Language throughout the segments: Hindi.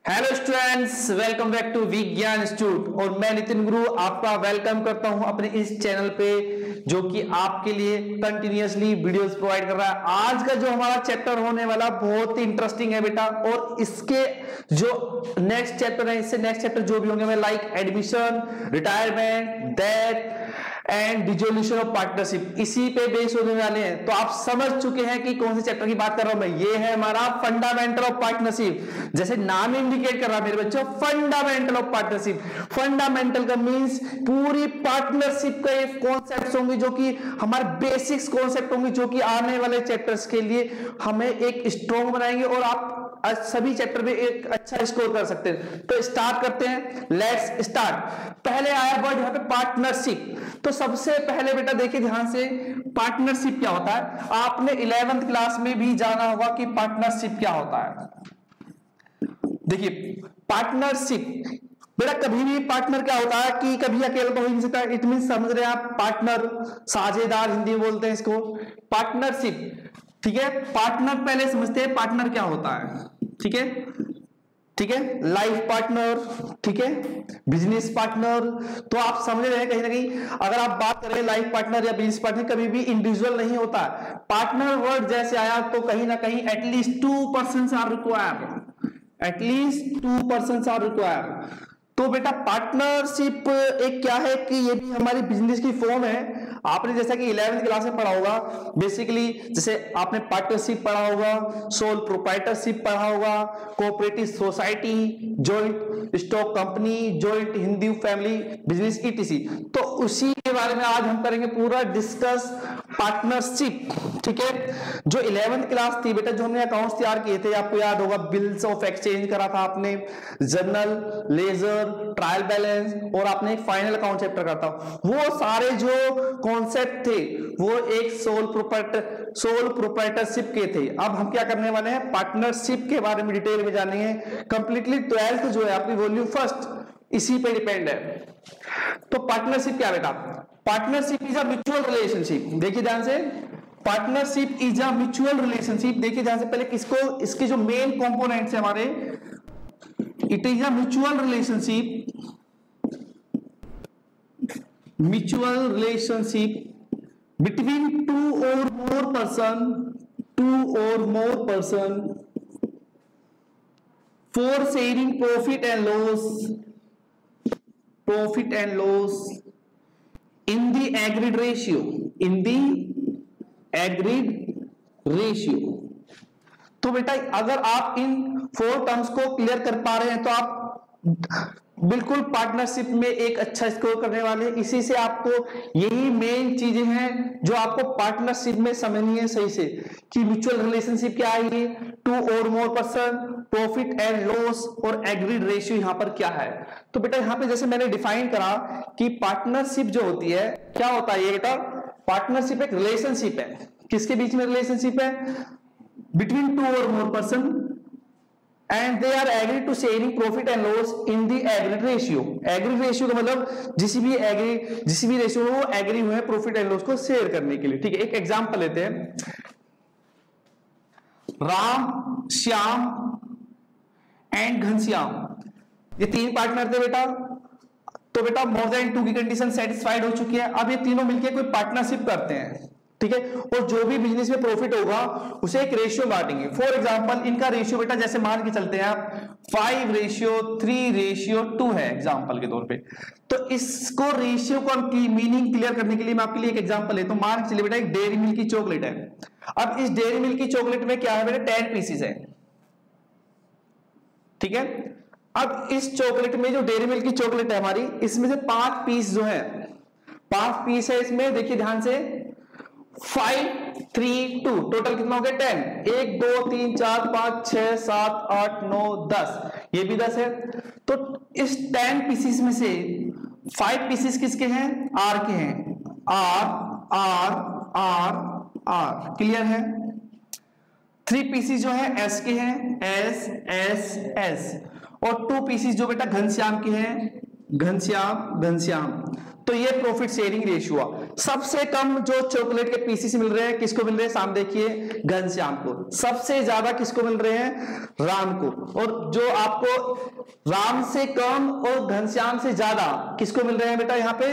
Hello students, welcome back to Vigyan institute. और मैं नितिन गुरु आपका वेलकम करता हूं अपने इस चैनल पे, जो कि आपके लिए कंटिन्यूअसली वीडियोस प्रोवाइड कर रहा है। आज का जो हमारा चैप्टर होने वाला बहुत ही इंटरेस्टिंग है बेटा, और इसके जो नेक्स्ट चैप्टर है, इससे नेक्स्ट चैप्टर जो भी होंगे like admission, retirement, death and dissolution of partnership, इसी पे बेस होने वाले हैं। तो आप समझ चुके हैं कि कौन से चैप्टर की बात कर रहा हूं मैं। ये है हमारा फंडामेंटल ऑफ पार्टनरशिप, जैसे नाम इंडिकेट कर रहा है मेरे बच्चों, फंडामेंटल ऑफ पार्टनरशिप। फंडामेंटल का मींस पूरी पार्टनरशिप के कॉन्सेप्ट्स होंगे, जो कि हमारे बेसिक्स कॉन्सेप्ट होंगे, जो कि आने वाले चैप्टर्स के लिए हमें एक स्ट्रॉन्ग बनाएंगे और आप सभी चैप्टर में एक अच्छा स्कोर कर सकते हैं। तो स्टार्ट करते हैं, लेट्स स्टार्ट। पहले आया वर्ड यहाँ पे पार्टनरशिप। तो सबसे पहले बेटा देखिए ध्यान से, पार्टनरशिप क्या होता है। आपने 11th क्लास में भी जाना होगा कि पार्टनरशिप क्या होता है। देखिए पार्टनरशिप बेटा, कभी भी पार्टनर क्या होता है कि कभी अकेला तो हो नहीं सकता। इट मीन समझ रहे हैं आप, पार्टनर, साझेदार हिंदी में बोलते हैं इसको, पार्टनरशिप। ठीक है, पार्टनर पहले समझते हैं पार्टनर क्या होता है। ठीक है, ठीक है, लाइफ पार्टनर, ठीक है, बिजनेस पार्टनर। तो आप समझ रहे हैं कहीं ना कहीं, अगर आप बात करें लाइफ पार्टनर या बिजनेस पार्टनर, कभी भी इंडिविजुअल नहीं होता। पार्टनर वर्ड जैसे आया तो कहीं ना कहीं at least 2 persons are required, at least 2 persons are required. तो बेटा पार्टनरशिप एक क्या है कि ये भी हमारी बिजनेस की फॉर्म है। आपने जैसा कि 11th क्लास में पढ़ा होगा, बेसिकली जैसे आपने पार्टनरशिप पढ़ा होगा, सोल प्रोप्राइटरशिप पढ़ा होगा, cooperative society, joint stock company, joint Hindu family business etc. तो उसी के बारे में आज हम करेंगे पूरा डिस्कस, पार्टनरशिप। ठीक है, जो 11th क्लास थी बेटा, जो हमने अकाउंट्स तैयार किए थे, आपको याद होगा, बिल्स ऑफ एक्सचेंज करा था आपने, जर्नल, लेजर, ट्रायल बैलेंस, और आपने एक फाइनल अकाउंट चैप्टर करा था। वो सारे जो कॉन्सेप्ट थे वो एक सोल प्रोप्राइटरशिप के थे। अब हम क्या करने वाले हैं, पार्टनरशिप के बारे में डिटेल में जानेंगे। कंप्लीटली 12th जो है आपकी वॉल्यूम फर्स्ट इसी पे डिपेंड है। तो पार्टनरशिप क्या बेटा, partnership is a mutual relationship. देखिए ध्यान से, partnership is a mutual relationship. देखिए ध्यान से, पहले किसको, इसके जो मेन कंपोनेंट्स है हमारे, it is a mutual relationship between two or more person for sharing profit and loss in the agreed ratio। तो बेटा अगर आप इन 4 टर्म्स को क्लियर कर पा रहे हैं तो आप बिल्कुल पार्टनरशिप में एक अच्छा स्कोर करने वाले हैं। इसी से आपको यही मेन चीजें हैं जो आपको पार्टनरशिप में समझनी है सही से, कि म्यूचुअल रिलेशनशिप क्या है, ये 2 और more person, profit and loss, और एग्रीड रेशियो यहाँ पर क्या है। तो बेटा यहाँ पे जैसे मैंने डिफाइन करा कि पार्टनरशिप जो होती है, क्या होता है ये बेटा, पार्टनरशिप एक रिलेशनशिप है। किसके बीच में रिलेशनशिप है, बिटवीन 2 और more person and they are agreed to sharing profit and loss in the agreed ratio। agreed ratio का मतलब जिस भी रेशियो में वो एग्री हुए हैं प्रॉफिट एंड लॉस को शेयर करने के लिए। ठीक है, एक एग्जांपल लेते हैं, राम, श्याम एंड घनश्याम, ये 3 पार्टनर थे बेटा। तो बेटा मोर देन 2 की कंडीशन सेटिस्फाइड हो चुकी है। अब ये तीनों मिलकर कोई पार्टनरशिप करते हैं, ठीक है, और जो भी बिजनेस में प्रॉफिट होगा उसे एक रेशियो बांटेंगे। फॉर एग्जांपल इनका रेशियो बेटा जैसे मान के चलते हैं आप 5:3:2 है एग्जांपल के तौर पे। तो इसको रेशियो को की मीनिंग क्लियर करने के लिए मैं आपके लिए एक एग्जांपल लेता हूं। मान के चलिए बेटा एक डेयरी मिल्क की चॉकलेट है। अब इस डेयरी मिल्क की चॉकलेट में क्या है बेटा, 10 पीसेस है। ठीक है, अब इस चॉकलेट में जो डेयरी मिल्क की चॉकलेट है हमारी, इसमें से 5 पीस जो है, 5 पीस है इसमें। देखिए ध्यान से, 5, 3, 2, टोटल कितना हो गया, 10। 1, 2, 3, 4, 5, 6, 7, 8, 9, 10, ये भी 10 है। तो इस 10 पीसीस में से 5 पीसीस किसके हैं, आर के हैं। आर आर आर आर, क्लियर है। 3 पीसीस जो है एस के हैं, एस एस एस, और 2 पीसीस जो बेटा घनश्याम के हैं, घनश्याम घनश्याम। तो ये प्रॉफिट शेयरिंग रेशियो हुआ। सबसे कम जो चॉकलेट के पीसीस मिल रहे हैं किसको मिल रहे हैं, सामने देखिए घनश्याम को। सबसे ज्यादा किसको मिल रहे हैं, राम को। और जो आपको राम से कम और घनश्याम से ज्यादा किसको मिल रहे हैं बेटा, यहाँ पे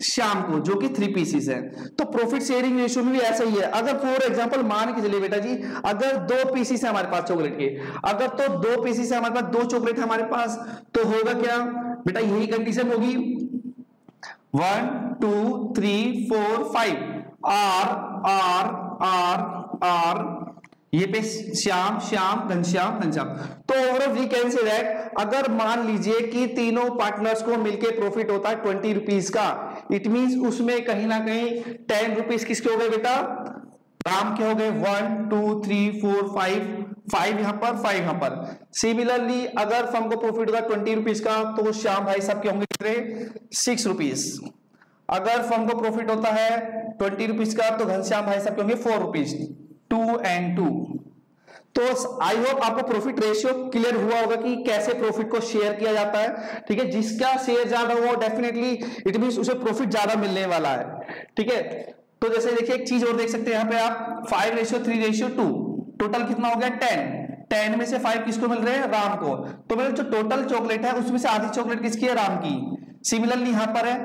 श्याम को, जो कि 3 पीसीस है। तो प्रॉफिट शेयरिंग रेशियो में भी ऐसा ही है। अगर फॉर एग्जांपल मान के चलिए बेटा जी, अगर 2 पीसीस है हमारे पास चॉकलेट के, अगर तो 2 पीसीस है हमारे पास, 2 चॉकलेट है हमारे पास, तो होगा क्या बेटा, यही कंडीशन होगी 1 2 3 4 5 आर आर आर आर, ये पे श्याम श्याम घनश्याम घनश्याम। तो overall we can say that, अगर मान लीजिए कि तीनों पार्टनर्स को मिलके प्रॉफिट होता है 20 रुपीज का, इट मींस उसमें कहीं ना कहीं 10 रुपीज किसके हो गए बेटा, राम के हो गए। 1 2 3 4 5 यहां पर, 5 यहां पर। सिमिलरली अगर फर्म को प्रॉफिट होगा 20 रुपीज का, तो श्याम भाई साहब के होंगे 6 रुपीज। अगर फर्म को प्रॉफिट होता है 20 रुपीज का, तो घनश्याम भाई साहब के होंगे 4 रुपीज, 2 and 2। तो आई होप आपको प्रॉफिट रेशियो क्लियर हुआ होगा कि कैसे प्रॉफिट को शेयर किया जाता है। ठीक है, जिसका शेयर ज्यादा हो डेफिनेटली इट मींस उसे प्रॉफिट ज्यादा मिलने वाला है। ठीक है, तो जैसे देखिए एक चीज और देख सकते हैं यहाँ पे आप, 5:3:2, टोटल कितना हो गया 10 में से 5 किसको मिल रहे हैं, राम को। तो मेरे जो टोटल चॉकलेट है उसमें से आधी चॉकलेट किसकी है, राम की। सिमिलरली यहां पर है,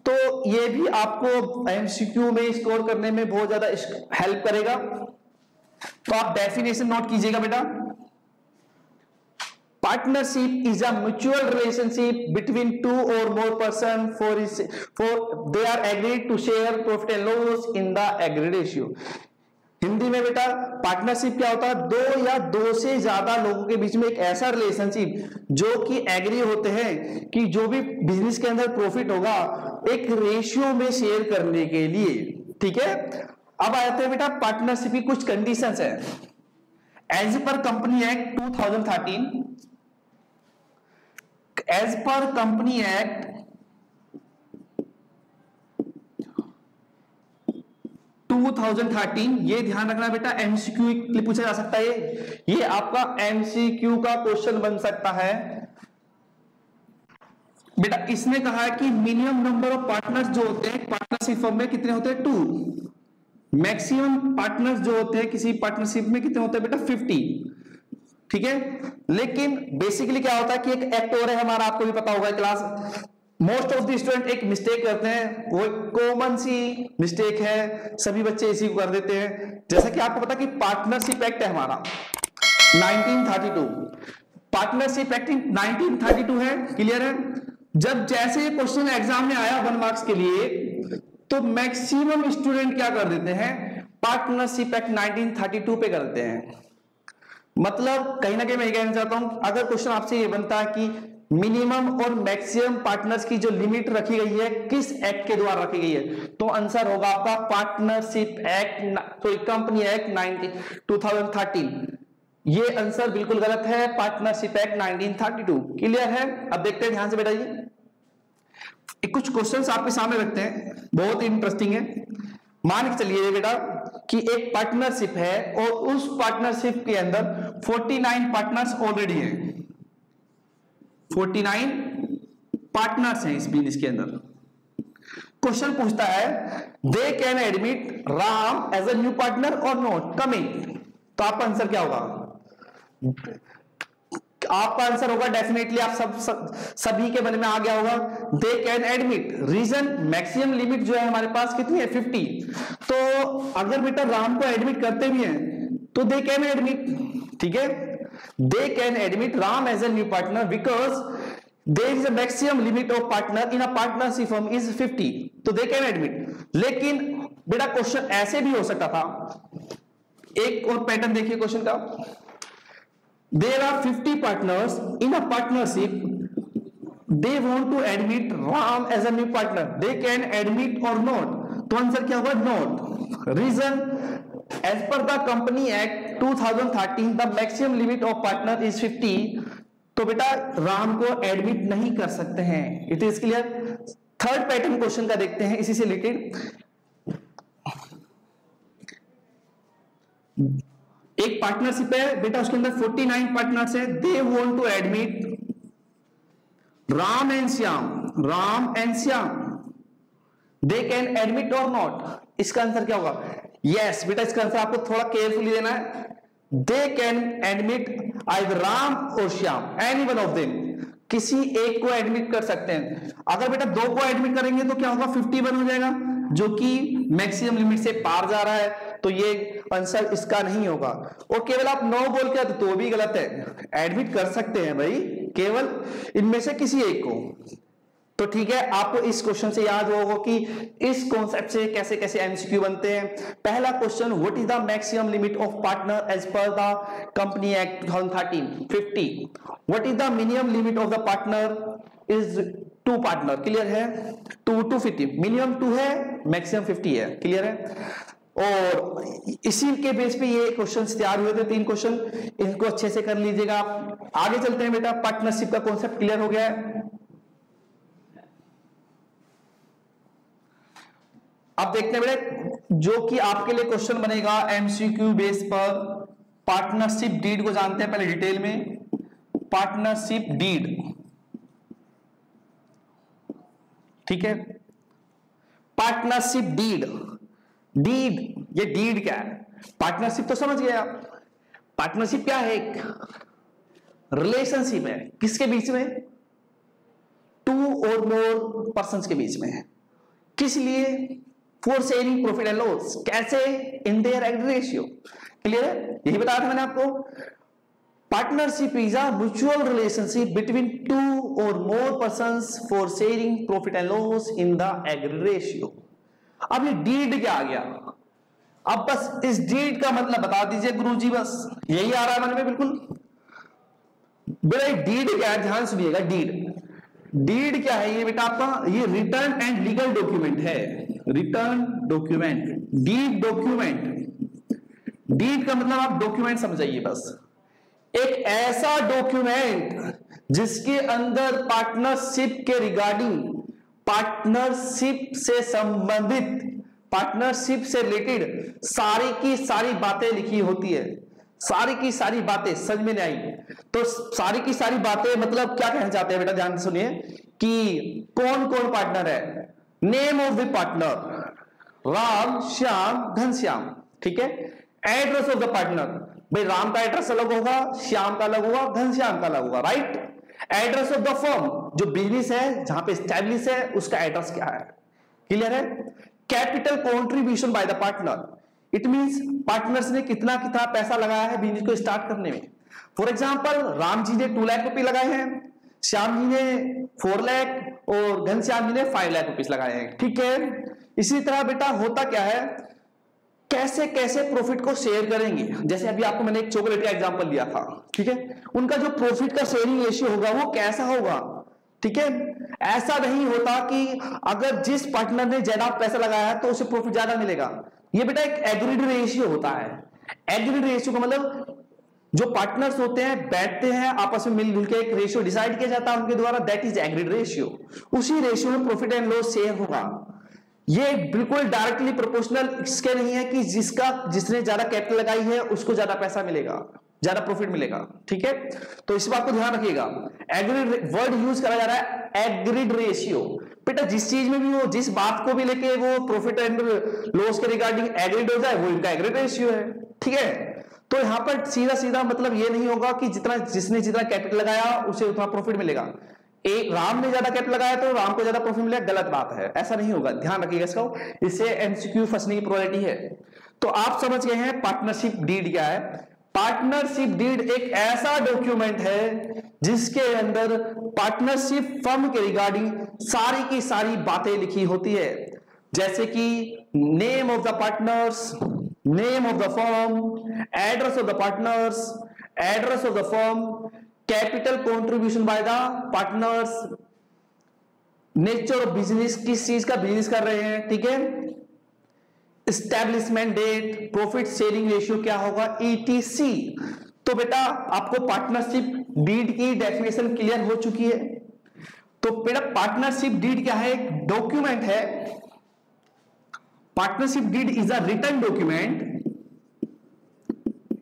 तो ये भी आपको एमसीक्यू में स्कोर करने में बहुत ज्यादा हेल्प करेगा। तो आप डेफिनेशन नोट कीजिएगा बेटा। Partnership is a mutual relationship between 2 or more person for they are agreed to share profit and loss in the agreed ratio। Hindi में बेटा पार्टनरशिप क्या होता है, 2 या 2 से ज्यादा लोगों के बीच में एक ऐसा रिलेशनशिप जो कि एग्री होते हैं कि जो भी बिजनेस के अंदर प्रॉफिट होगा एक रेशियो में शेयर करने के लिए। ठीक है, अब आते हैं बेटा पार्टनरशिप की कुछ कंडीशंस है। As per company act 2013, as per company act 2013, ये ध्यान रखना बेटा, एमसीक्यू पूछा जा सकता है, ये आपका एमसीक्यू का क्वेश्चन बन सकता है बेटा। इसने कहा है कि मिनिमम नंबर ऑफ पार्टनर्स जो होते हैं पार्टनरशिप फर्म में कितने होते हैं, 2। मैक्सिमम पार्टनर्स जो होते हैं किसी पार्टनरशिप में कितने होते हैं बेटा, 50। ठीक है, लेकिन बेसिकली क्या होता है कि एक एक्ट और है हमारा, आपको भी पता होगा class, most of the student एक मिस्टेक करते हैं, वो कॉमन सी मिस्टेक है, सभी बच्चे इसी को कर देते हैं। जैसा कि आपको पता कि पार्टनरशिप एक्ट है हमारा 1932, पार्टनरशिप एक्ट 1932 है, क्लियर है। जब जैसे क्वेश्चन एग्जाम में आया 1 मार्क्स के लिए, तो मैक्सिमम स्टूडेंट क्या कर देते हैं, पार्टनरशिप एक्ट 1932 पे करते हैं। मतलब कहीं ना कहीं मैं कहना चाहता हूं, अगर क्वेश्चन आपसे ये बनता है कि मिनिमम और मैक्सिमम पार्टनर्स की जो लिमिट रखी गई है किस एक्ट के द्वारा रखी गई है, तो आंसर होगा आपका partnership act, sorry company act 2013। ये आंसर बिल्कुल गलत है, पार्टनरशिप एक्ट 1932। क्लियर है, अब देखते हैं ध्यान से बेटा जी। कुछ क्वेश्चंस आपके सामने रखते हैं, बहुत इंटरेस्टिंग है। मान के चलिए बेटा कि एक पार्टनरशिप है और उस पार्टनरशिप के अंदर 49 पार्टनर्स ऑलरेडी हैं, 49 पार्टनर्स हैं इस बिजनेस के अंदर। क्वेश्चन पूछता है they can admit Ram as a new partner or not coming, तो आपका आंसर क्या होगा, आपका आंसर होगा डेफिनेटली आप सभी के मन में आ गया होगा, they can admit. Reason, maximum limit जो है हमारे पास कितनी है, 50। तो अगर बेटा राम को एडमिट करते भी हैं तो दे कैन एडमिट, ठीक है, they can admit Ram as a new partner because there is a maximum limit of partner in a partnership firm is 50, तो दे कैन एडमिट। लेकिन बेटा क्वेश्चन ऐसे भी हो सकता था, एक और पैटर्न देखिए क्वेश्चन का, there are 50 partners in a partnership, they want to admit Ram as a new partner, they can admit or not, तो आंसर क्या होगा, not। Reason, as per the company act 2013 the maximum limit of partner is 50, तो बेटा राम को एडमिट नहीं कर सकते हैं। It is clear. Third pattern question का देखते हैं इसी से रिलेटेड। एक पार्टनरशिप है बेटा, उसके अंदर 49 पार्टनर्स है, they want to admit Ram and Shyam, Ram and Shyam, they can admit or not, इसका आंसर क्या होगा? यस बेटा, इसका आंसर आपको थोड़ा केयरफुली देना है। They can admit either Ram और Shyam, any one of them, किसी एक को एडमिट कर सकते हैं। अगर बेटा दो को एडमिट करेंगे तो क्या होगा? 51 हो जाएगा, जो कि मैक्सिमम लिमिट से पार जा रहा है, तो ये आंसर इसका नहीं होगा। और केवल आप 9 बोल के तो भी गलत है, एडमिट कर सकते हैं भाई केवल इनमें से किसी एक को। तो ठीक है, आपको इस क्वेश्चन से याद होगा कि इस कॉन्सेप्ट से कैसे कैसे एमसीक्यू बनते हैं। पहला question, what is the maximum limit of partner as per the company act 2013? 50। What is the minimum limit of the partner? Is 2 partner, clear है? 2 to 50, मिनिमम 2 है, मैक्सिमम 50 है, क्लियर है? और इसी के बेस पे ये क्वेश्चंस तैयार हुए थे, 3 क्वेश्चन, इनको अच्छे से कर लीजिएगा आप। आगे चलते हैं बेटा, पार्टनरशिप का कॉन्सेप्ट क्लियर हो गया है। अब देखते हैं बेटा, जो कि आपके लिए क्वेश्चन बनेगा एमसीक्यू बेस पर, पार्टनरशिप डीड को जानते हैं पहले डिटेल में। पार्टनरशिप डीड, ठीक है, पार्टनरशिप डीड, डीड, ये डीड क्या है? पार्टनरशिप तो समझ गए आप, पार्टनरशिप क्या है? एक रिलेशनशिप है, किसके बीच में? 2 और मोर पर्संस के बीच में है। किस लिए? For sharing profit and loss, कैसे? In their agreed ratio, clear है? यही बताया था मैंने आपको। Partnership is a mutual relationship between 2 और more persons for sharing profit and loss in the agreed ratio. अब ये डीड क्या आ गया? अब बस इस डीड का मतलब बता दीजिए गुरुजी, बस यही आ रहा है मन में बिल्कुल। बेटा डीड क्या है? ध्यान सुनिएगा, डीड, डीड क्या है? ये बेटा आपका ये रिटर्न एंड लीगल डॉक्यूमेंट है, written document, deed document. Deed का मतलब आप डॉक्यूमेंट समझाइए बस, एक ऐसा डॉक्यूमेंट जिसके अंदर पार्टनरशिप के रिगार्डिंग, पार्टनरशिप से संबंधित, पार्टनरशिप से रिलेटेड सारी की सारी बातें लिखी होती है। सारी की सारी बातें समझ में नहीं आई तो सारी की सारी बातें मतलब क्या कहना चाहते हैं बेटा? ध्यान से सुनिए कि कौन कौन पार्टनर है, name of the partner, Ram, Shyam, Ghanshyam, ठीक है? एड्रेस ऑफ द पार्टनर, भाई राम का एड्रेस अलग होगा, श्याम का अलग होगा, घनश्याम का अलग होगा, right? Address of the firm, जो बिजनेस है जहां पे स्टैब्लिश है उसका एड्रेस क्या है, क्लियर है? Capital contribution by the partner, it means partners ने कितना कितना पैसा लगाया है बिजनेस को स्टार्ट करने में। फॉर एग्जांपल राम जी ने 2 लाख रुपए लगाए हैं, श्याम जी ने 4 लाख और घनश्याम जी ने 5 लाख रुपए लगाए हैं, ठीक है? इसी तरह बेटा होता क्या है, कैसे कैसे प्रॉफिट को शेयर करेंगे। जैसे अभी आपको मैंने एक चॉकलेट का एग्जांपल दिया था, ठीक है? उनका जो प्रॉफिट का शेयरिंग रेशियो होगा वो कैसा होगा, ठीक है? ऐसा नहीं होता कि अगर जिस पार्टनर ने ज्यादा पैसा लगाया है तो उसे प्रॉफिट ज्यादा मिलेगा। ये बेटा एक एग्रीड रेशियो होता है। एग्रीड रेशियो का मतलब जो पार्टनर्स होते हैं बैठते हैं आपस में मिलजुल के एक रेशियो डिसाइड किया जाता है उनके द्वारा, दैट इज एग्रीड रेशियो। उसी रेशियो में प्रॉफिट एंड लॉस शेयर होगा। ये बिल्कुल डायरेक्टली प्रोपोर्शनल इसके नहीं है कि जिसने ज्यादा कैपिटल लगाई है उसको ज्यादा पैसा मिलेगा, ज्यादा प्रॉफिट मिलेगा, ठीक है? तो इस बात को ध्यान रखिएगा। एग्रीड वर्ड यूज करा जा रहा है एग्रीड रेशियो। बेटा जिस चीज में भी हो, जिस बात को भी लेके वो प्रॉफिट एंड लॉस के रिगार्डिंग एग्रीड हो जाए वो इनका एग्रीड रेशियो है, ठीक है? तो यहां पर सीधा सीधा मतलब ये नहीं होगा कि जिसने जितना कैपिटल लगाया उसे उतना प्रॉफिट मिलेगा। एक राम ने ज्यादा कैपिटल लगाया तो राम को ज्यादा प्रॉफिट मिलेगा, गलत बात है, ऐसा नहीं होगा, ध्यान रखिएगा इसको। इससे एमसीक्यू फंसने की प्रोबेबिलिटी है। तो आप समझ गए हैं पार्टनरशिप डीड क्या है। पार्टनरशिप डीड एक ऐसा डॉक्यूमेंट है जिसके अंदर पार्टनरशिप फर्म के रिगार्डिंग सारी की सारी बातें लिखी होती है, जैसे कि name of the partners, name of the firm, address of the partners, address of the firm, capital contribution by the partners, nature of business, किस चीज का बिजनेस कर रहे हैं, ठीक है? Establishment date, profit sharing ratio क्या होगा, ETC। तो बेटा आपको पार्टनरशिप डीड की डेफिनेशन क्लियर हो चुकी है। तो बेटा पार्टनरशिप डीड क्या है? एक डॉक्यूमेंट है। Partnership deed is a written document.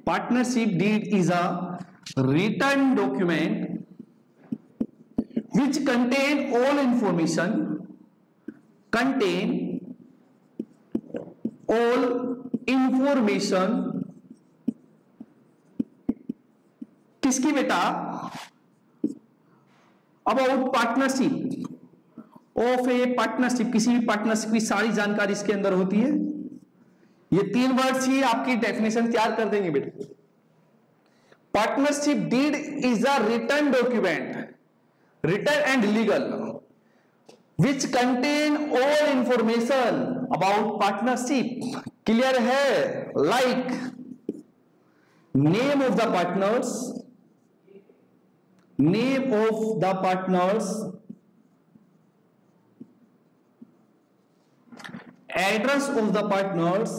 Partnership deed is a written document which contain all information, contain all information किसकी बेटा, about partnership of a partnership, किसी भी पार्टनरशिप की सारी जानकारी इसके अंदर होती है। ये 3 वर्ड्स ही आपकी डेफिनेशन तैयार कर देंगे बेटा। Partnership deed is a written document, written and legal, which contain all information about partnership. Clear है? Like name of the partners, name of the partners, address of the partners,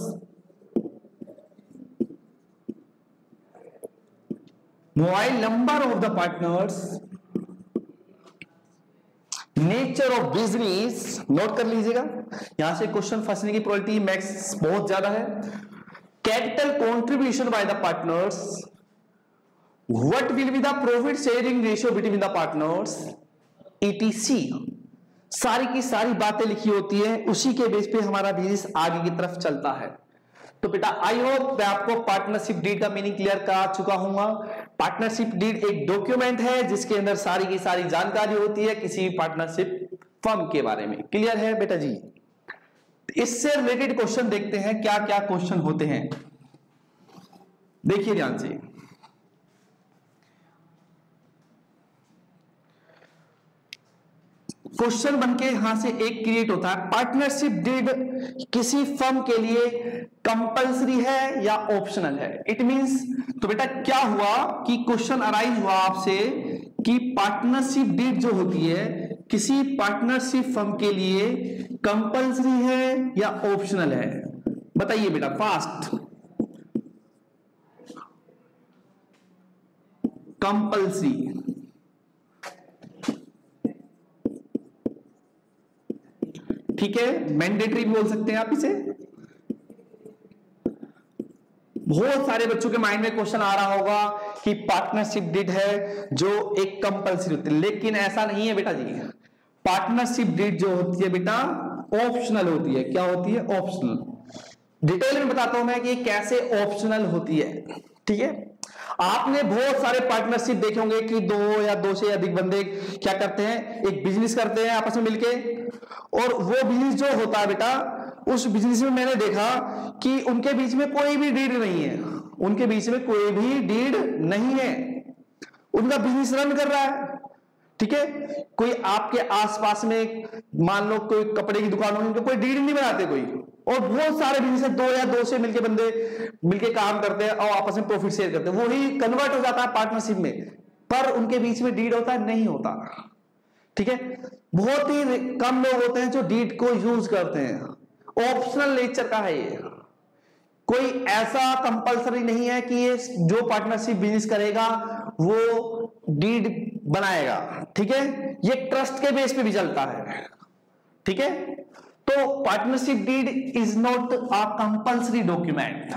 mobile number of the partners, nature of business. Note कर लीजिएगा, यहां से क्वेश्चन फंसने की प्रोबेबिलिटी मैक्स बहुत ज्यादा है। Capital contribution bye the partners, what will be the profit sharing ratio between the partners, ETC। सारी की सारी बातें लिखी होती है, उसी के बेस पे हमारा बिजनेस आगे की तरफ चलता है। तो बेटा आई होप मैं आपको पार्टनरशिप डीड का मीनिंग क्लियर करा चुका हूंगा। पार्टनरशिप डीड एक डॉक्यूमेंट है जिसके अंदर सारी की सारी जानकारी होती है किसी भी पार्टनरशिप फर्म के बारे में। क्लियर है बेटा जी? इससे रिलेटेड क्वेश्चन देखते हैं क्या क्या क्वेश्चन होते हैं, देखिए ध्यान से। क्वेश्चन बनके यहां से एक क्रिएट होता है, पार्टनरशिप डीड किसी फर्म के लिए कंपलसरी है या ऑप्शनल है। इट मींस, तो बेटा क्या हुआ कि क्वेश्चन अराइज हुआ आपसे कि पार्टनरशिप डीड जो होती है किसी पार्टनरशिप फर्म के लिए कंपलसरी है या ऑप्शनल है। बताइए बेटा फास्ट। कंपलसरी, ठीक है, मैंडेटरी भी बोल सकते हैं आप इसे। बहुत सारे बच्चों के माइंड में क्वेश्चन आ रहा होगा कि पार्टनरशिप डीड है जो एक कंपलसरी होती है, लेकिन ऐसा नहीं है बेटा जी। पार्टनरशिप डीड जो होती है बेटा ऑप्शनल होती है। क्या होती है? ऑप्शनल। डिटेल में बताता हूं मैं कि कैसे ऑप्शनल होती है। ठीक है, आपने बहुत सारे पार्टनरशिप देखे होंगे कि 2 या 2 से अधिक बंदे क्या करते हैं, एक बिजनेस करते हैं आपस में मिलके, और वो बिजनेस जो होता है बेटा, उस बिजनेस में मैंने देखा कि उनके बीच में कोई भी डीड नहीं है, उनके बीच में कोई भी डीड नहीं है, उनका बिजनेस रन कर रहा है। ठीक है, कोई आपके आसपास में मान लो कोई कपड़े की दुकान हो, उनके कोई डीड नहीं बनाते कोई, और बहुत सारे बिजनेस 2 या 2 से मिलके बंदे मिलके काम करते हैं और आपस में प्रॉफिट शेयर करते हैं, वही कन्वर्ट हो जाता है पार्टनरशिप में, पर उनके बीच में डीड होता है नहीं होता। ठीक है, बहुत ही कम लोग होते हैं जो डीड को यूज करते हैं। ऑप्शनल नेचर का है ये, कोई ऐसा कंपलसरी नहीं है कि ये जो पार्टनरशिप बिजनेस करेगा वो डीड बनाएगा। ठीक है, ये ट्रस्ट के बेस पे भी चलता है। ठीक है, तो partnership deed is not a compulsory document,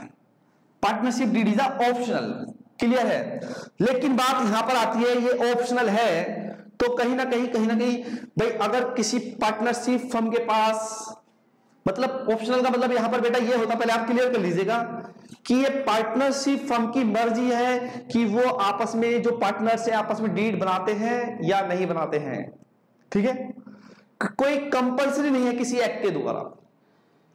partnership deed is a optional. Clear है? लेकिन बात यहां पर आती है, ये ऑप्शनल है तो कहीं ना कहीं भाई अगर किसी पार्टनरशिप फर्म के पास, मतलब ऑप्शनल का मतलब यहां पर बेटा ये होता, पहले आप क्लियर कर लीजिएगा कि ये पार्टनरशिप फर्म की मर्जी है कि वो आपस में जो पार्टनर्स है आपस में डीड बनाते हैं या नहीं बनाते हैं। ठीक है, कोई कंपलसरी नहीं है किसी एक्ट के द्वारा।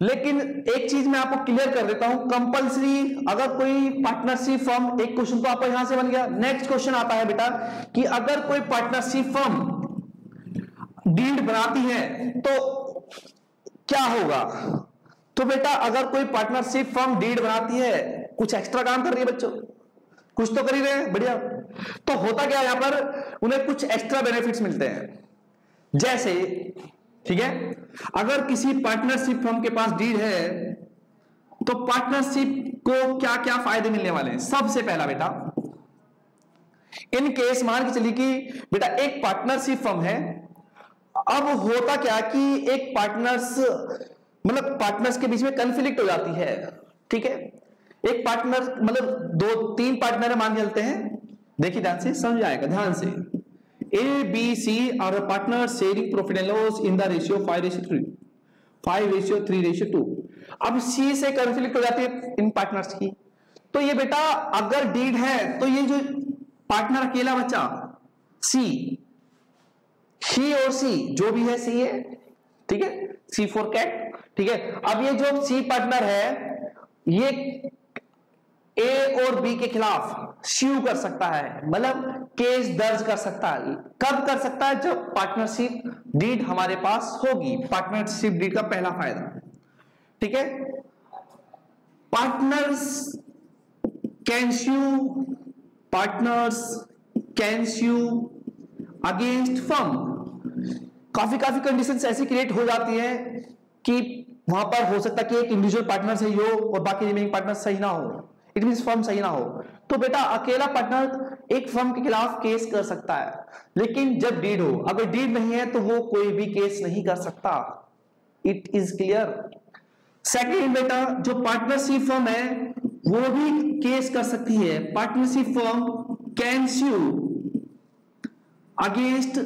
लेकिन एक चीज मैं आपको क्लियर कर देता हूं, कंपलसरी अगर कोई पार्टनरशिप फर्म, एक क्वेश्चन तो आपको यहां से बन गया। नेक्स्ट क्वेश्चन आता है बेटा कि अगर कोई पार्टनरशिप फर्म डीड बनाती है तो क्या होगा। तो बेटा अगर कोई पार्टनरशिप फर्म डीड बनाती है, कुछ एक्स्ट्रा काम कर रही है बच्चों, कुछ तो कर ही रहे हैं, बढ़िया। तो होता क्या है यहां पर, उन्हें कुछ एक्स्ट्रा बेनिफिट्स मिलते हैं। जैसे, ठीक है, अगर किसी पार्टनरशिप फर्म के पास डीड है तो पार्टनरशिप को क्या क्या फायदे मिलने वाले हैं। सबसे पहला बेटा, इन केस मान के चलिए कि बेटा एक पार्टनरशिप फर्म है, अब होता क्या कि एक पार्टनर्स, मतलब पार्टनर्स के बीच में कन्फ्लिक्ट हो जाती है। ठीक है, एक पार्टनर मतलब 2-3 पार्टनर मान चलते हैं, देखिए ध्यान से समझ आएगा, ध्यान से। A, B, C are a partner sharing profit and loss in the ratio 5:3, 5:3:2। अब सी से कॉन्फ्लिक्ट हो जाती है इन पार्टनर्स की। तो ये बेटा अगर डीड है तो ये जो पार्टनर अकेला बचा सी और सी जो भी है सी है, ठीक है, सी फॉर कैट, ठीक है। अब ये जो सी पार्टनर है ये ए और बी के खिलाफ स्यू कर सकता है, मतलब केस दर्ज कर सकता है। कब कर सकता है? जब पार्टनरशिप डीड हमारे पास होगी। पार्टनरशिप डीड का पहला फायदा, ठीक है, partners can sue against firm. काफी कंडीशंस ऐसी क्रिएट हो जाती है कि वहां पर हो सकता है कि एक इंडिविजुअल पार्टनर सही हो और बाकी रिमेनिंग पार्टनर सही ना हो, इट मींस फर्म सही ना हो। तो बेटा अकेला पार्टनर एक फर्म के खिलाफ केस कर सकता है, लेकिन जब डीड हो, अगर डीड नहीं है तो वो कोई भी केस नहीं कर सकता। It is clear. सेकंड बेटा जो पार्टनरशिप फर्म है वो भी केस कर सकती है। Partnership firm can sue against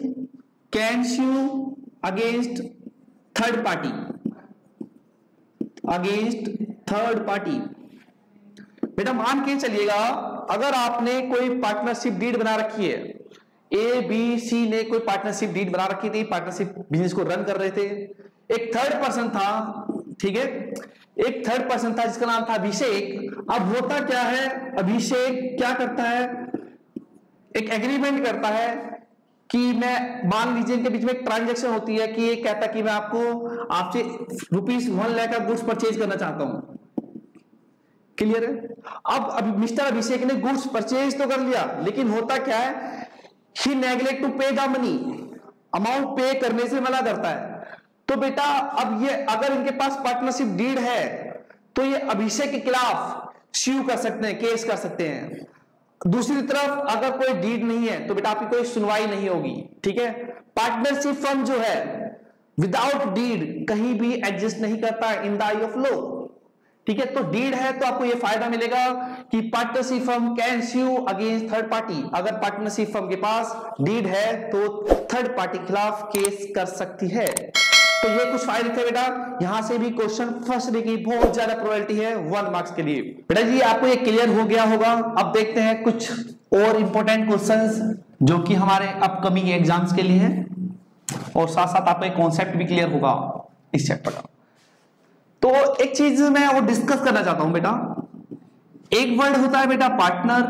third party. बेटा मान के चलिएगा अगर आपने कोई पार्टनरशिप डीड बना रखी है, ए बी सी ने कोई पार्टनरशिप डीड बना रखी थी, पार्टनरशिप बिजनेस को रन कर रहे थे। एक थर्ड पर्सन था, ठीक है, एक थर्ड पर्सन था जिसका नाम था अभिषेक। अब होता क्या है, अभिषेक क्या करता है, एक एग्रीमेंट करता है कि मैं, मान लीजिए इनके बीच में एक ट्रांजैक्शन होती है कि ये कहता है कि मैं आपसे ₹1 लाख का गुड्स परचेज करना चाहता हूं। क्लियर है? अब मिस्टर अभिषेक ने गुड्स परचेज तो कर लिया, लेकिन होता क्या है, ही नेग्लेक्ट टू पे द मनी, अमाउंट पे करने से मना करता है। तो बेटा अब ये अगर इनके पास पार्टनरशिप डीड है तो ये अभिषेक के खिलाफ स्यू कर सकते हैं, केस कर सकते हैं। दूसरी तरफ अगर कोई डीड नहीं है तो बेटा आपकी कोई सुनवाई नहीं होगी, ठीक है। पार्टनरशिप फर्म जो है विदाउट डीड कहीं भी एग्जिस्ट नहीं करता in the I of law, ठीक है। तो डीड है तो आपको यह फायदा मिलेगा कि partnership firm can sue against third party. अगर पार्टनरशिप फर्म के पास डीड है तो थर्ड पार्टी के खिलाफ केस कर सकती है। तो ये कुछ फायदे थे बेटा। यहां से भी क्वेश्चन फंसने की बहुत ज्यादा प्रोबेबिलिटी है 1 मार्क्स के लिए। बेटा जी आपको ये क्लियर हो गया होगा। अब देखते हैं कुछ और इंपॉर्टेंट क्वेश्चंस जो कि हमारे अपकमिंग एग्जाम्स के लिए हैं, और साथ साथ आपको एक कॉन्सेप्ट भी क्लियर होगा इस चैप्टर का। तो एक चीज मैं वो डिस्कस करना चाहता हूं बेटा। एक वर्ड होता है बेटा पार्टनर,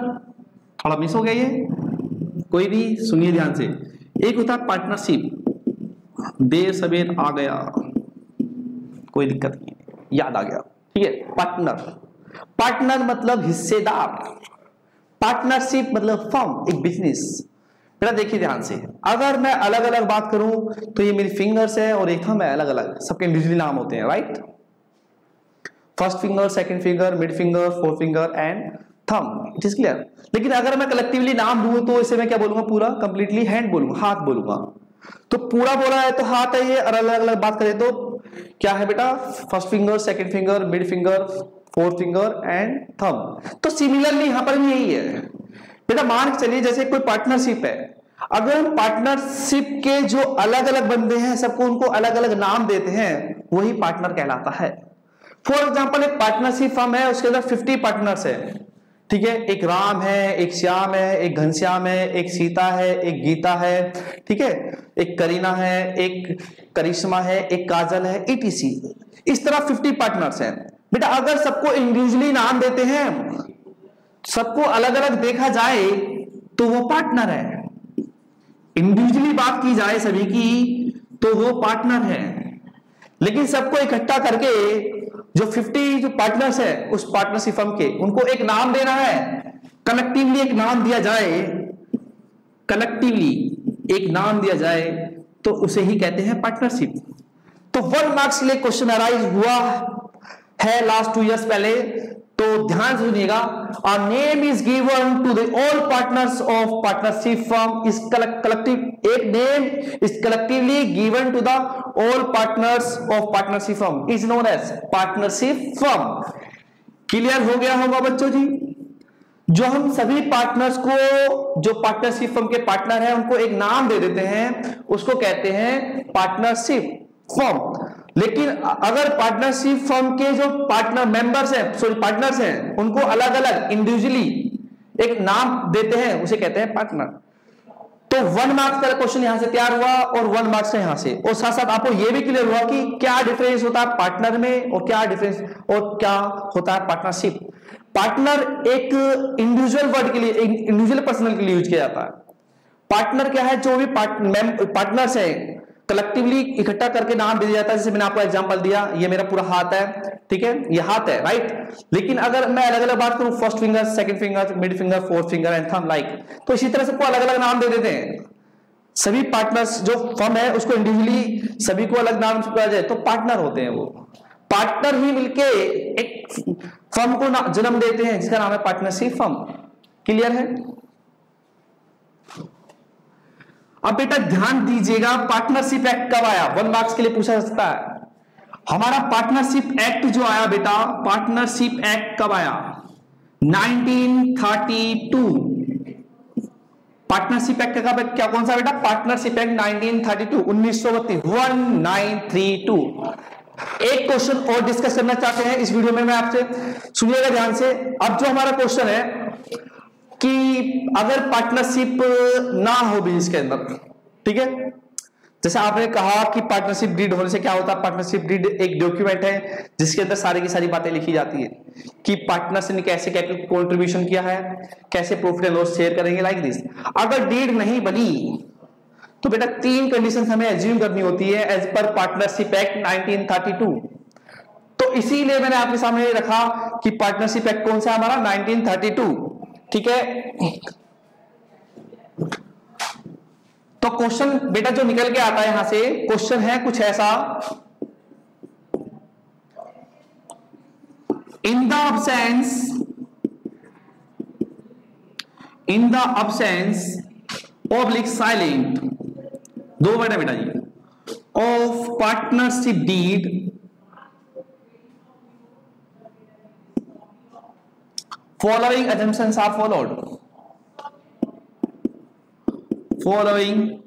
थोड़ा मिस हो गया ये, कोई भी सुनिए ध्यान से। एक होता है पार्टनरशिप, देर सवेर आ गया, कोई दिक्कत नहीं, याद आ गया, ठीक है। पार्टनर मतलब हिस्सेदार, पार्टनरशिप मतलब फर्म, एक बिजनेस। बेटा देखिए ध्यान से, अगर मैं अलग अलग बात करूं तो ये मेरी फिंगर्स है और एक थंब है, अलग अलग, सबके इंडिविजुअली नाम होते हैं, right. First finger, second finger, mid finger, fourth finger and thumb, it is clear. लेकिन अगर मैं कलेक्टिवली नाम दूं तो इसे मैं क्या बोलूंगा, पूरा कंप्लीटली हैंड बोलूंगा, हाथ बोलूंगा। तो पूरा बोला है तो हाथ है ये, और अलग अलग बात करें तो क्या है बेटा, first finger, second finger, mid finger, fourth finger and thumb. तो सिमिलरली यहां पर भी यही है बेटा। मान के चलिए जैसे कोई पार्टनरशिप है, अगर पार्टनरशिप के जो अलग अलग बंदे हैं सबको उनको अलग अलग नाम देते हैं, वही पार्टनर कहलाता है। फॉर एग्जाम्पल एक पार्टनरशिप फर्म है, उसके अंदर 50 पार्टनर्स है, ठीक है। एक राम है, एक श्याम है, एक घनश्याम है, एक सीता है, एक गीता है, ठीक है, एक करीना है, एक करिश्मा है, एक काजल है, ETC। इस तरह 50 पार्टनर्स हैं बेटा। अगर सबको इंडिविजुअली नाम देते हैं, सबको अलग अलग देखा जाए तो वो पार्टनर है। इंडिविजुअली बात की जाए सभी की तो वो पार्टनर है। लेकिन सबको इकट्ठा करके जो 50 जो पार्टनर्स है उस पार्टनरशिप फर्म के, उनको एक नाम देना है, कलेक्टिवली एक नाम दिया जाए, कलेक्टिवली एक नाम दिया जाए तो उसे ही कहते हैं पार्टनरशिप। तो 1 मार्क्स के लिए क्वेश्चन अराइज हुआ है लास्ट 2 इयर्स पहले, तो ध्यान से सुनिएगा। A name is given to the all partners of partnership firm is collective, एक name is collectively given to the all partners of partnership firm is known as partnership firm। Clear हो गया होगा बच्चों जी। जो हम सभी पार्टनर्स को, जो पार्टनरशिप फर्म के पार्टनर हैं, उनको एक नाम दे देते हैं, उसको कहते हैं पार्टनरशिप फर्म। लेकिन अगर पार्टनरशिप फर्म के जो पार्टनर मेंबर्स हैं, सॉरी पार्टनर्स हैं, उनको अलग अलग इंडिविजुअली एक नाम देते हैं, उसे कहते हैं पार्टनर। तो 1 मार्क्स का क्वेश्चन यहां से तैयार हुआ और 1 मार्क्स का यहां से, और साथ साथ आपको यह भी क्लियर हुआ कि क्या डिफरेंस होता है पार्टनर में और क्या डिफरेंस और क्या होता है पार्टनरशिप। पार्टनर एक इंडिविजुअल वर्ड के लिए, इंडिविजुअल पर्सन के लिए यूज किया जाता है। पार्टनर क्या है, जो भी पार्टनर्स हैं कलेक्टिवली इकट्ठा करके नाम दे दिया जाता है। जैसे मैंने आपको एग्जांपल दिया, ये मेरा पूरा हाथ है, ठीक है, ये हाथ है, राइट। लेकिन अगर मैं अलग अलग बात करूं, first finger, second finger, mid finger, fourth finger and thumb, like, तो इसी तरह सबको अलग अलग नाम दे देते हैं। सभी पार्टनर्स जो फर्म है उसको इंडिविजुअली सभी को अलग नाम से बुलाया जाए तो पार्टनर होते हैं। वो पार्टनर ही मिलके एक फर्म को जन्म देते हैं जिसका नाम है पार्टनरशिप फर्म। क्लियर है? अब बेटा ध्यान दीजिएगा, पार्टनरशिप एक्ट कब आया? 1 मार्क्स के लिए पूछा जा सकता है। हमारा पार्टनरशिप एक्ट जो आया बेटा, पार्टनरशिप एक्ट कब आया? 1932। पार्टनरशिप एक्ट का क्या कौन सा बेटा? Partnership act 1932, 1932। एक क्वेश्चन और डिस्कस करना चाहते हैं इस वीडियो में मैं आपसे, सुनिएगा ध्यान से। अब जो हमारा क्वेश्चन है कि अगर पार्टनरशिप ना हो बिजनेस के अंदर, ठीक है, जैसे आपने कहा कि पार्टनरशिप डीड होने से क्या होता है। पार्टनरशिप डीड एक डॉक्यूमेंट है जिसके अंदर सारी की सारी बातें लिखी जाती है कि पार्टनर्स ने कैसे कैपिटल कंट्रीब्यूशन किया है, कैसे प्रॉफिट एंड लॉस शेयर करेंगे, लाइक दिस। अगर डीड नहीं बनी तो बेटा 3 कंडीशंस हमें एज्यूम करनी होती है एज पर पार्टनरशिप एक्ट 1932। तो इसीलिए मैंने आपके सामने रखा कि पार्टनरशिप एक्ट कौन सा है हमारा? 1932, ठीक है। तो क्वेश्चन बेटा जो निकल के आता है यहां से, क्वेश्चन है कुछ ऐसा, in the absence oblique silent, 2 word है बेटा जी, of partnership deed following assumptions are followed. Following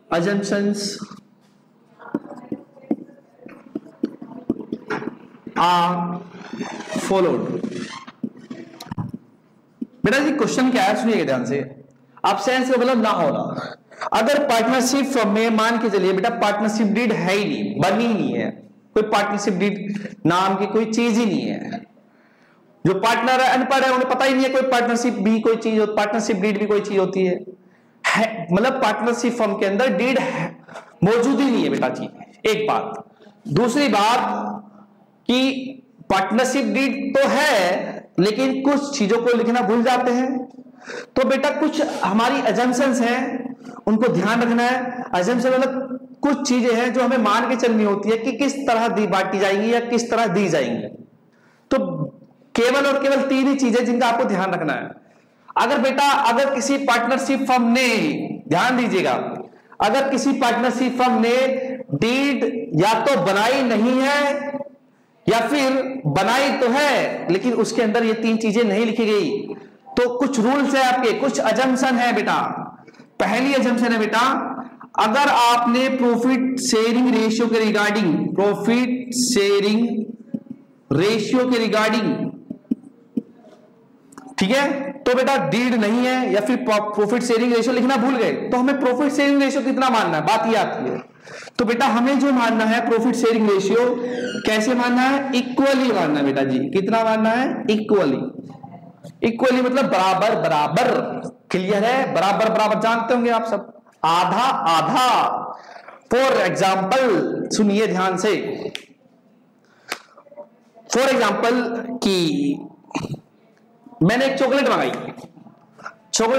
assumptions are followed. बेटा जी क्वेश्चन क्या है, सुनिएगा ध्यान से। अब्सेंस का मतलब ना होना। अगर पार्टनरशिप फर्म में मान के चलिए बेटा पार्टनरशिप डीड है ही नहीं, बनी ही नहीं है, कोई पार्टनरशिप डीड नाम की कोई चीज ही नहीं है। जो पार्टनर है अनपढ़ है, उन्हें पता ही नहीं है कोई पार्टनरशिप भी कोई चीज, पार्टनरशिप डीड भी कोई चीज होती है, मतलब पार्टनरशिप फर्म के अंदर डीड मौजूद ही नहीं है बेटा जी। एक बात। दूसरी बात कि पार्टनरशिप डीड तो है लेकिन कुछ चीजों को लिखना भूल जाते हैं। तो बेटा कुछ हमारी अजम्पशंस हैं, उनको ध्यान रखना है। अजम्पशन मतलब कुछ चीजें हैं जो हमें मान के चलनी होती है कि किस तरह बांटी जाएंगी या किस तरह दी जाएंगी। तो केवल और केवल 3 ही चीजें जिनका आपको ध्यान रखना है। अगर किसी पार्टनरशिप फर्म ने, ध्यान दीजिएगा, अगर किसी पार्टनरशिप फर्म ने डीड या तो बनाई नहीं है या फिर बनाई तो है लेकिन उसके अंदर ये 3 चीजें नहीं लिखी गई, तो कुछ रूल्स है आपके, कुछ अजम्पशन है बेटा। पहली अजम्पशन है बेटा, अगर आपने प्रॉफिट शेयरिंग रेशियो के रिगार्डिंग, ठीक है, तो बेटा डीड नहीं है या फिर प्रॉफिट शेयरिंग रेशियो लिखना भूल गए, तो हमें प्रॉफिट शेयरिंग रेशियो कितना मानना है, बात ये आती है। तो बेटा हमें जो मानना है प्रॉफिट शेयरिंग रेशियो कैसे मानना है? इक्वली मानना है बेटा जी। कितना मानना है? इक्वली मतलब बराबर बराबर। क्लियर है? बराबर बराबर जानते होंगे आप सब, आधा आधा। फॉर एग्जाम्पल सुनिए ध्यान से, फॉर एग्जाम्पल कि मैंने एक चॉकलेट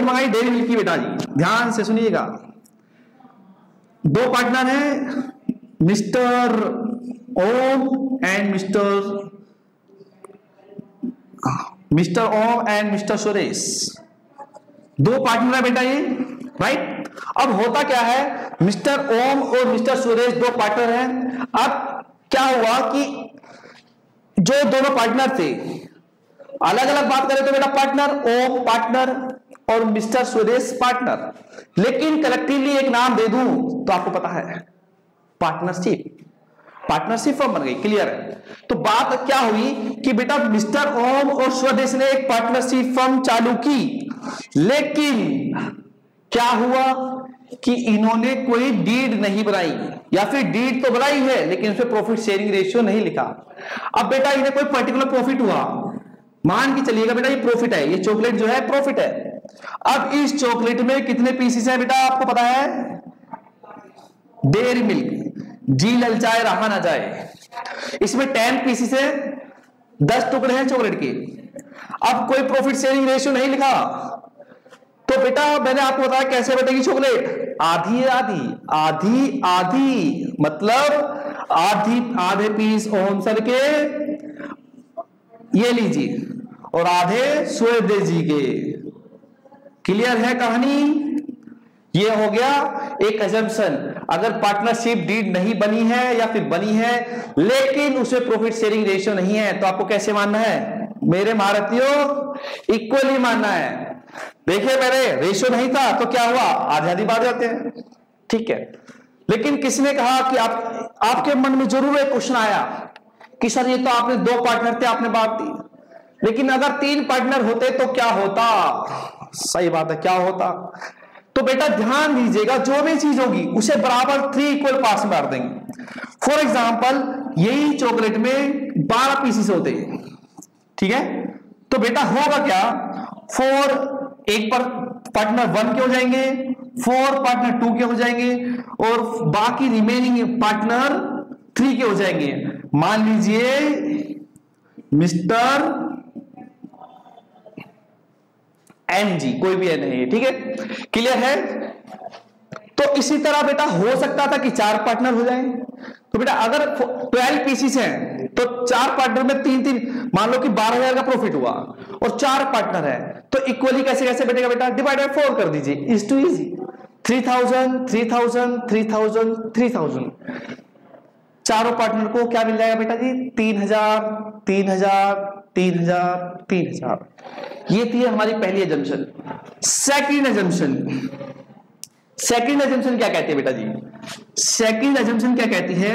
मंगाई डेयरी मिल्क की बेटा जी, ध्यान से सुनिएगा। 2 पार्टनर हैं, mister ohm and mister Suresh. 2 partner है बेटा ये, राइट। अब होता क्या है, मिस्टर ओम और मिस्टर सुरेश 2 पार्टनर हैं। अब क्या हुआ कि जो दोनों पार्टनर थे, अलग अलग बात करें तो बेटा पार्टनर ओम पार्टनर और मिस्टर सुरेश पार्टनर, लेकिन कलेक्टिवली एक नाम दे दूं तो आपको पता है पार्टनरशिप फर्म बन गई। क्लियर है? तो बात क्या हुई कि बेटा मिस्टर ओम और स्वदेश ने एक पार्टनरशिप फर्म चालू की, लेकिन क्या हुआ कि इन्होंने कोई डीड नहीं बनाई, या फिर डीड तो बनाई है लेकिन उसमें प्रॉफिट शेयरिंग रेशियो नहीं लिखा। अब बेटा इन्हें कोई पर्टिकुलर प्रॉफिट हुआ, मान के चलिएगा बेटा ये प्रॉफिट है, ये चॉकलेट जो है प्रॉफिट है। अब इस चॉकलेट में कितने पीसेस है बेटा आपको पता है? डेयरी मिल्क, जी ललचाए रहा ना जाए, इसमें 10 पीसेस है, 10 टुकड़े हैं चॉकलेट के। अब कोई प्रॉफिट शेयरिंग रेशियो नहीं लिखा, तो बेटा मैंने आपको बताया कैसे बटेगी चॉकलेट? आधी आधी आधी, मतलब आधे पीस ओम सर के ये लीजिए और आधे स्वदेश जी के। क्लियर है कहानी? ये हो गया एक अजम्पशन। अगर पार्टनरशिप डीड नहीं बनी है या फिर बनी है लेकिन उसमें प्रॉफिट शेयरिंग रेशियो नहीं है, तो आपको कैसे मानना है मेरे महारथियों? इक्वली मानना है। देखिए मेरे रेशियो नहीं था तो क्या हुआ? आधी आधी बांट जाते हैं, ठीक है। लेकिन किसने कहा कि आपके मन में जरूर एक क्वेश्चन आया कि सर ये तो आपने 2 पार्टनर थे, आपने बांट दी, लेकिन अगर 3 पार्टनर होते तो क्या होता? सही बात है, क्या होता? तो बेटा ध्यान दीजिएगा, जो भी चीज होगी उसे बराबर 3 इक्वल पार्ट्स में बांट देंगे। फॉर एग्जाम्पल यही चॉकलेट में 12 पीसेस होते हैं, ठीक है, तो बेटा होगा क्या? 4 एक पर पार्टनर 1 के हो जाएंगे, 4 पार्टनर 2 के हो जाएंगे और बाकी रिमेनिंग पार्टनर 3 के हो जाएंगे। मान लीजिए मिस्टर एन जी, कोई भी एन है, ठीक है। क्लियर है? तो इसी तरह बेटा हो सकता था कि 4 पार्टनर हो जाएं। तो बेटा अगर 12 पीसीस हैं तो 4 पार्टनर में 3-3, मान लो कि 12,000 का प्रॉफिट हुआ और 4 पार्टनर है, तो इक्वली कैसे कैसे बैठेगा बेटा? डिवाइड बाय 4 कर दीजिए, इज टू इजी। 3000 3000 3000 3000, चारों पार्टनर को क्या मिल जाएगा बेटा जी? 3000 3000 3000 3000। ये थी हमारी पहली अजम्पशन। सेकंड अजम्पशन क्या कहती है बेटा जी? सेकंड अजम्पशन क्या कहती है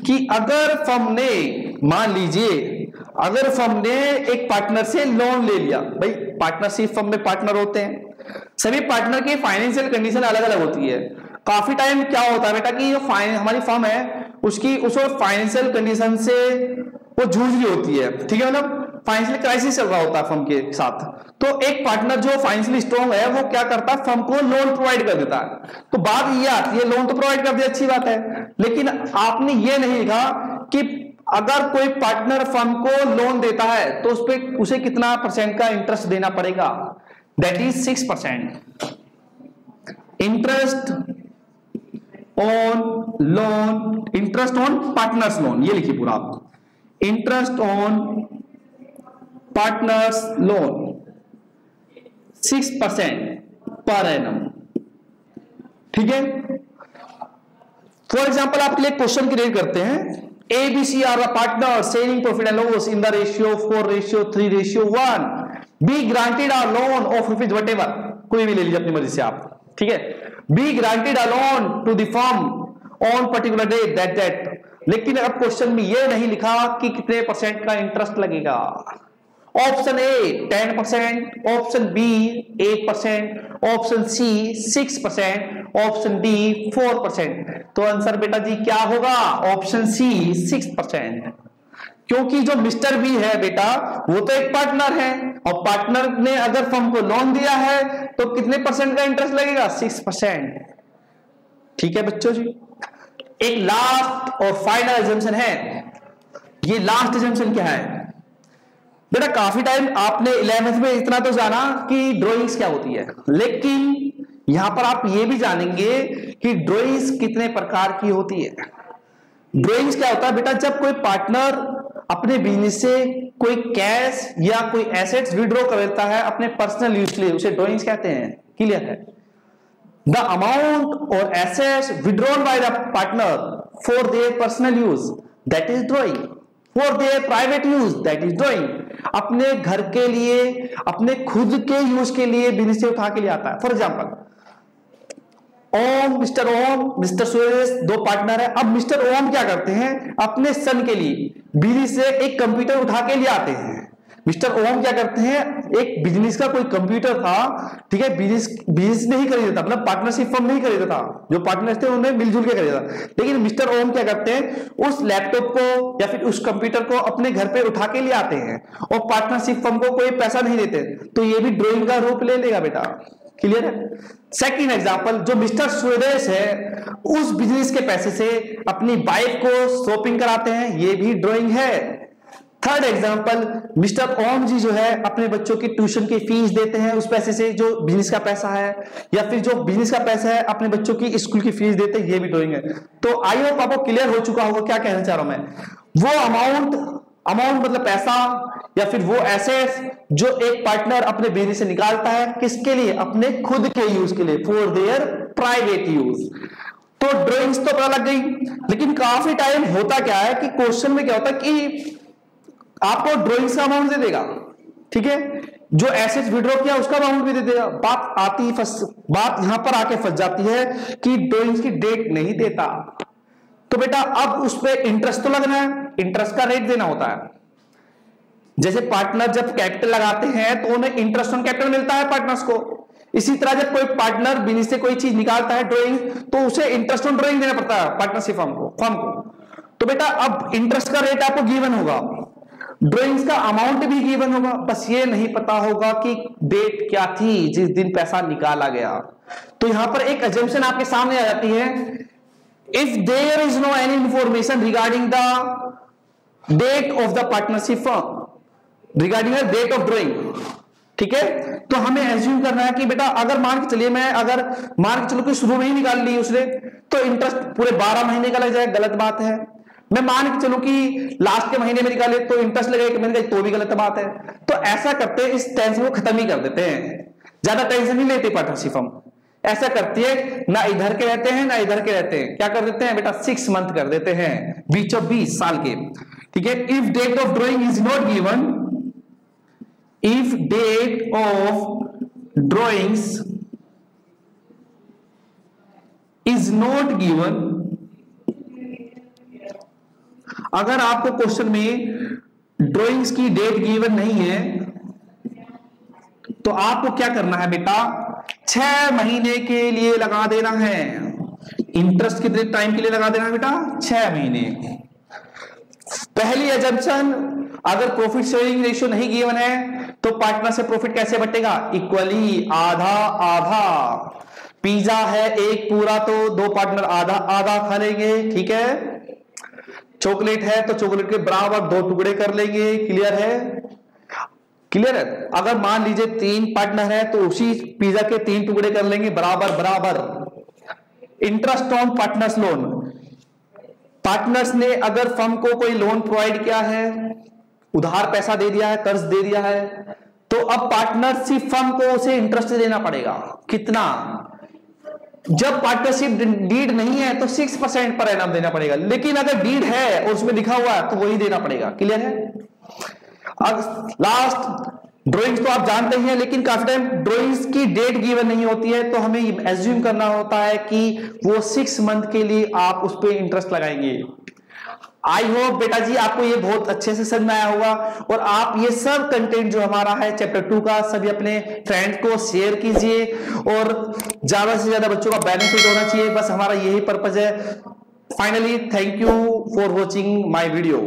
कि अगर फर्म ने, मान लीजिए अगर फर्म ने एक पार्टनर से लोन ले लिया, भाई पार्टनरशिप फर्म में पार्टनर होते हैं, सभी पार्टनर की फाइनेंशियल कंडीशन अलग अलग होती है। काफी टाइम क्या होता है बेटा कि हमारी फर्म है उसकी फाइनेंशियल कंडीशन से वो जूझ रही होती है, ठीक है, मतलब फाइनेंशियल क्राइसिस चल रहा होता है फर्म के साथ। तो एक पार्टनर जो फाइनेंशियली स्ट्रॉन्ग है वो क्या करता है? फर्म को लोन प्रोवाइड कर देता है। तो बात ये आती है, लोन तो प्रोवाइड कर दिया, अच्छी बात है, लेकिन आपने ये नहीं लिखा कि अगर कोई पार्टनर फर्म को लोन देता है तो उस पर उसे कितना % का इंटरेस्ट देना पड़ेगा? That is 6%। Interest on loan, interest on partners loan, ये लिखिए पूरा आप, interest on partners loan 6% per annum, ठीक है। फॉर एग्जाम्पल आपके लिए क्वेश्चन क्रिएट करते हैं, ABC are the partners sharing profit and loss in the ratio 4:3:1. Be granted a loan of rupees whatever, कोई भी ले लीजिए अपनी मर्जी से आप, ठीक है। Be granted a loan to the firm on particular date that। लेकिन अब क्वेश्चन में ये नहीं लिखा कि कितने % का इंटरेस्ट लगेगा। Option A 10%, option B 8%, option C 6%, option D 4%। तो आंसर बेटा जी क्या होगा? Option C 6%। क्योंकि जो मिस्टर बी है बेटा वो तो एक पार्टनर है और पार्टनर ने अगर फर्म को लोन दिया है तो कितने % का इंटरेस्ट लगेगा? 6%। ठीक है बच्चों जी। एक लास्ट और फाइनल अजम्पशन है। ये लास्ट अजम्पशन क्या है बेटा? काफी टाइम आपने 11th में इतना तो जाना कि ड्राइंग्स क्या होती है, लेकिन यहां पर आप ये भी जानेंगे कि ड्राइंग्स कितने प्रकार की होती है। ड्राइंग्स क्या होता है बेटा? जब कोई पार्टनर अपने बिजनेस से कोई कैश या कोई एसेट्स विड्रॉ कर लेता है अपने पर्सनल यूज के लिए, उसे ड्राइंग्स कहते हैं। क्लियर है? द अमाउंट और assets withdrawn by the partner for their personal use, that is drawing. For their private use, that is drawing. अपने घर के लिए, अपने खुद के यूज के लिए बिजनेस से उठा के लिए आता है। For example Om, mister Suresh, दो पार्टनर है। अब मिस्टर ओम क्या करते हैं, अपने सन के लिए बिजली से एक कंप्यूटर उठा के ले आते हैं। मिस्टर ओम क्या करते हैं, एक बिजनेस का कोई कंप्यूटर था, ठीक है, बिजनेस नहीं खरीदा था, मतलब पार्टनरशिप फर्म नहीं खरीदा था, जो पार्टनर्स थे उन्होंने मिलजुल के खरीदा। लेकिन मिस्टर ओम क्या करते हैं, उस लैपटॉप को या फिर उस कंप्यूटर को अपने घर पे उठा के ले आते हैं और पार्टनरशिप फर्म को कोई पैसा नहीं देते, तो ये भी ड्राइंग का रूप ले लेगा बेटा। क्लियर है। सेकंड एग्जांपल, जो मिस्टर सुरेश है उस बिजनेस के पैसे से अपनी वाइफ को शॉपिंग कराते हैं, ये भी ड्राइंग है। थर्ड एग्जांपल, मिस्टर ओम जी जो है अपने बच्चों की ट्यूशन की फीस देते हैं उस पैसे से, जो बिजनेस का पैसा है, या फिर जो बिजनेस का पैसा है अपने बच्चों की स्कूल की फीस देते हैं, ये भी ड्राइंग है। तो आई होप आपको क्लियर हो चुका होगा क्या कहना चाह रहा हूं मैं। वो अमाउंट मतलब पैसा या फिर वो एसेट्स जो एक पार्टनर अपने बिजनेस से निकालता है, किसके लिए, अपने खुद के यूज के लिए, फॉर देयर प्राइवेट यूज। तो ड्राइंग्स तो पता लग गई, लेकिन काफी टाइम होता क्या है कि क्वेश्चन में क्या होता है कि आपको ड्राइंग्स का अमाउंट दे देगा, ठीक है, जो एसेट्स विड्रॉ किया उसका अमाउंट भी दे देगा। बात यहां पर आके फंस जाती है कि ड्राइंग्स की डेट नहीं देता, तो बेटा अब उस पर इंटरेस्ट तो लगना है, इंटरेस्ट का रेट देना होता है। जैसे पार्टनर जब कैपिटल लगाते हैं तो उन्हें इंटरेस्ट ऑन कैपिटल मिलता है पार्टनर्स को, इसी तरह जब कोई पार्टनर बिजनेस से कोई चीज निकालता है ड्राइंग, तो उसे इंटरेस्ट ऑन ड्राइंग देना पड़ता है पार्टनरशिप फर्म को। तो बेटा अब इंटरेस्ट का रेट आपको गिवन होगा, ड्राइंग्स का अमाउंट भी गिवन होगा, बस ये नहीं पता होगा कि डेट क्या थी जिस दिन पैसा निकाला गया। तो यहां पर एक अजम्पशन आपके सामने आ जाती है, if there is no any information regarding the date of the partnership firm, regarding the date of drawing, ठीक है, तो हमें एज्यूम करना है कि बेटा अगर मान के चलिए कि शुरू में ही निकाल ली उसने, तो इंटरेस्ट पूरे 12 महीने का लग जाए, गलत बात है। मैं मान के चलूं कि लास्ट के महीने में निकाले तो इंटरेस्ट लगेगा, मैंने कहा तो भी गलत बात है। तो ऐसा करते हैं, इस टेंशन को खत्म ही कर देते हैं, ज्यादा टेंशन नहीं लेते पार्टनरशिप फर्म। ऐसा करती है, ना इधर के रहते हैं ना इधर के रहते हैं, क्या कर देते हैं बेटा 6 मंथ कर देते हैं, 20 साल के, ठीक है। If date of drawing is not given, if date of drawings is not given, अगर आपको क्वेश्चन में ड्राइंग्स की डेट गिवन नहीं है तो आपको क्या करना है बेटा, 6 महीने के लिए लगा देना है। इंटरेस्ट कितने टाइम के लिए लगा देना है बेटा, 6 महीने। पहली अजम्पशन, अगर प्रॉफिट शेयरिंग रेशियो नहीं गिवन है तो पार्टनर से प्रॉफिट कैसे बटेगा, इक्वली, आधा आधा। पिज्जा है एक पूरा तो 2 पार्टनर आधा आधा खा लेंगे, ठीक है। चॉकलेट है तो चॉकलेट के बराबर 2 टुकड़े कर लेंगे, क्लियर है। अगर मान लीजिए 3 पार्टनर है तो उसी पिज्जा के 3 टुकड़े कर लेंगे बराबर बराबर। Interest on partners loan, partners ने अगर फर्म को कोई लोन प्रोवाइड किया है, उधार पैसा दे दिया है, कर्ज दे दिया है, तो अब पार्टनरशिप फर्म को उसे इंटरेस्ट देना पड़ेगा। कितना, जब पार्टनरशिप डीड नहीं है तो 6% पर एनम देना पड़ेगा, लेकिन अगर डीड है और उसमें लिखा हुआ है तो वही देना पड़ेगा, क्लियर है। अब लास्ट ड्राइंग्स तो आप जानते ही हैं, लेकिन काफी टाइम ड्राइंग्स की डेट गिवन नहीं होती है, तो हमें एज्यूम करना होता है कि वो 6 मंथ के लिए आप उस पर इंटरेस्ट लगाएंगे। आई होप बेटा जी आपको ये बहुत अच्छे से समझ में आया होगा, और आप ये सब कंटेंट जो हमारा है चैप्टर 2 का सभी अपने फ्रेंड्स को शेयर कीजिए, और ज्यादा से ज्यादा बच्चों का बेनिफिट होना चाहिए, बस हमारा यही पर्पज है। Finally thank you for watching my video.